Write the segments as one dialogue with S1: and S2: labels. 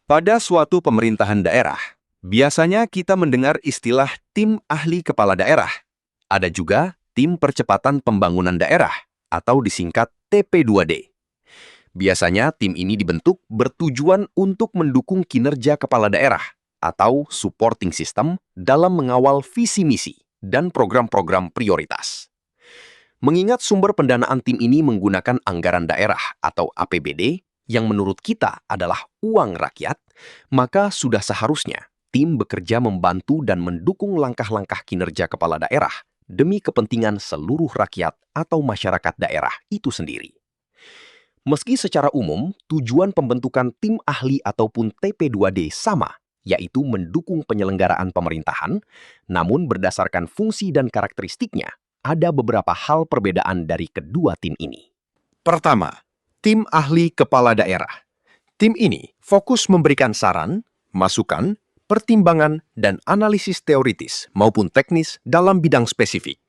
S1: Pada suatu pemerintahan daerah, biasanya kita mendengar istilah tim ahli kepala daerah. Ada juga tim percepatan pembangunan daerah atau disingkat TP2D. Biasanya tim ini dibentuk bertujuan untuk mendukung kinerja kepala daerah atau supporting system dalam mengawal visi misi dan program-program prioritas. Mengingat sumber pendanaan tim ini menggunakan anggaran daerah atau APBD yang menurut kita adalah uang rakyat, maka sudah seharusnya tim bekerja membantu dan mendukung langkah-langkah kinerja kepala daerah demi kepentingan seluruh rakyat atau masyarakat daerah itu sendiri. Meski secara umum tujuan pembentukan tim ahli ataupun TP2D sama, yaitu mendukung penyelenggaraan pemerintahan, namun berdasarkan fungsi dan karakteristiknya, ada beberapa hal perbedaan dari kedua tim ini.
S2: Pertama, tim ahli kepala daerah. Tim ini fokus memberikan saran, masukan, pertimbangan, dan analisis teoritis maupun teknis dalam bidang spesifik.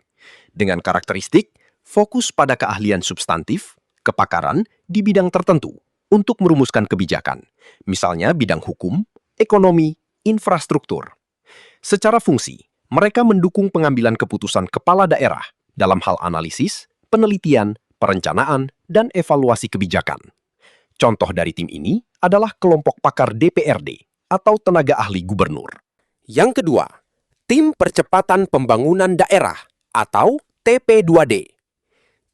S2: Dengan karakteristik, fokus pada keahlian substantif, kepakaran di bidang tertentu untuk merumuskan kebijakan, misalnya bidang hukum, ekonomi, infrastruktur. Secara fungsi, mereka mendukung pengambilan keputusan kepala daerah dalam hal analisis, penelitian, perencanaan, dan evaluasi kebijakan. Contoh dari tim ini adalah kelompok pakar DPRD atau tenaga ahli gubernur.
S3: Yang kedua, tim percepatan pembangunan daerah atau TP2D.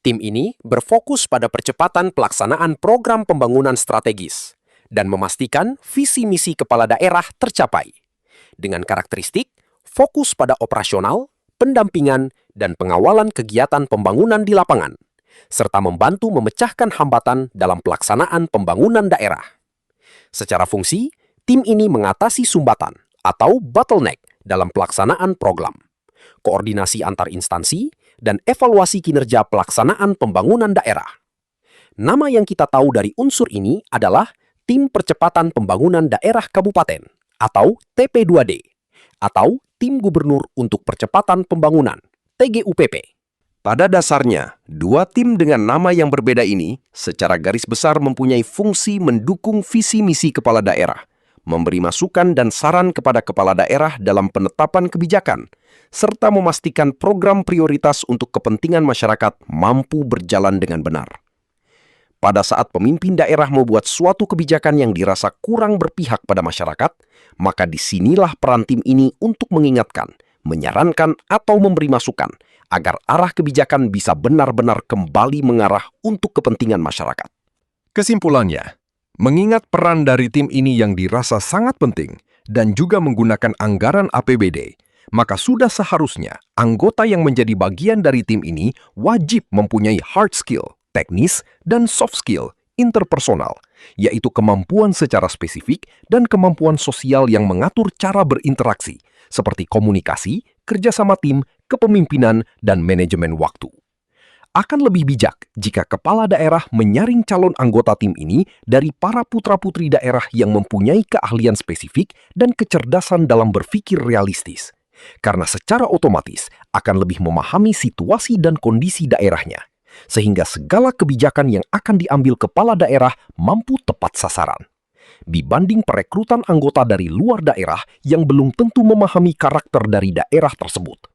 S3: Tim ini berfokus pada percepatan pelaksanaan program pembangunan strategis dan memastikan visi misi kepala daerah tercapai. Dengan karakteristik fokus pada operasional, pendampingan, dan pengawalan kegiatan pembangunan di lapangan, serta membantu memecahkan hambatan dalam pelaksanaan pembangunan daerah. Secara fungsi, tim ini mengatasi sumbatan atau bottleneck dalam pelaksanaan program, koordinasi antar instansi, dan evaluasi kinerja pelaksanaan pembangunan daerah. Nama yang kita tahu dari unsur ini adalah Tim Percepatan Pembangunan Daerah Kabupaten atau TP2D, atau Tim Gubernur untuk Percepatan Pembangunan, TGUPP.
S2: Pada dasarnya, dua tim dengan nama yang berbeda ini secara garis besar mempunyai fungsi mendukung visi misi kepala daerah, memberi masukan dan saran kepada kepala daerah dalam penetapan kebijakan, serta memastikan program prioritas untuk kepentingan masyarakat mampu berjalan dengan benar. Pada saat pemimpin daerah membuat suatu kebijakan yang dirasa kurang berpihak pada masyarakat, maka disinilah peran tim ini untuk mengingatkan, menyarankan, atau memberi masukan agar arah kebijakan bisa benar-benar kembali mengarah untuk kepentingan masyarakat.
S4: Kesimpulannya, mengingat peran dari tim ini yang dirasa sangat penting dan juga menggunakan anggaran APBD, maka sudah seharusnya anggota yang menjadi bagian dari tim ini wajib mempunyai hard skill, teknis, dan soft skill interpersonal, yaitu kemampuan secara spesifik dan kemampuan sosial yang mengatur cara berinteraksi, seperti komunikasi, kerjasama tim, kepemimpinan, dan manajemen waktu. Akan lebih bijak jika kepala daerah menyaring calon anggota tim ini dari para putra-putri daerah yang mempunyai keahlian spesifik dan kecerdasan dalam berpikir realistis, karena secara otomatis akan lebih memahami situasi dan kondisi daerahnya, sehingga segala kebijakan yang akan diambil kepala daerah mampu tepat sasaran, dibanding perekrutan anggota dari luar daerah yang belum tentu memahami karakter dari daerah tersebut.